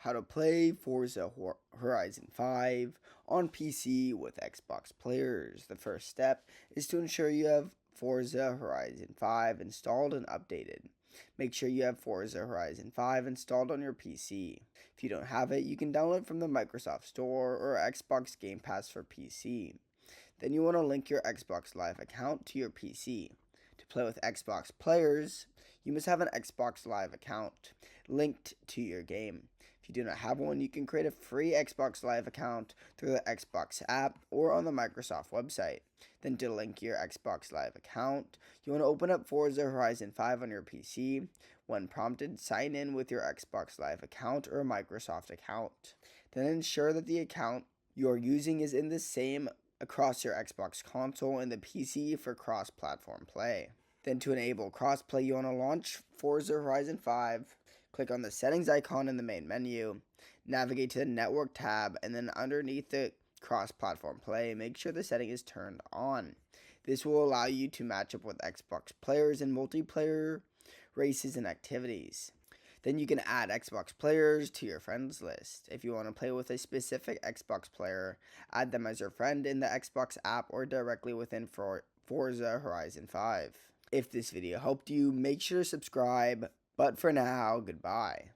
how to play Forza Horizon 5 on PC with Xbox players. The first step is to ensure you have Forza Horizon 5 installed and updated. Make sure you have Forza Horizon 5 installed on your PC. If you don't have it, you can download it from the Microsoft Store or Xbox Game Pass for PC. Then you want to link your Xbox Live account to your PC. To play with Xbox players, you must have an Xbox Live account linked to your game. If you do not have one, you can create a free Xbox Live account through the Xbox app or on the Microsoft website. Then to link your Xbox Live account, you want to open up Forza Horizon 5 on your PC. When prompted, sign in with your Xbox Live account or a Microsoft account. Then ensure that the account you're using is in the same across your Xbox console and the PC for cross-platform play. Then to enable crossplay, you want to launch Forza Horizon 5, click on the settings icon in the main menu, navigate to the network tab, and then underneath the cross-platform play, make sure the setting is turned on. This will allow you to match up with Xbox players in multiplayer races and activities. Then you can add Xbox players to your friends list. If you want to play with a specific Xbox player, add them as your friend in the Xbox app or directly within Forza Horizon 5. If this video helped you, make sure to subscribe. But for now, goodbye.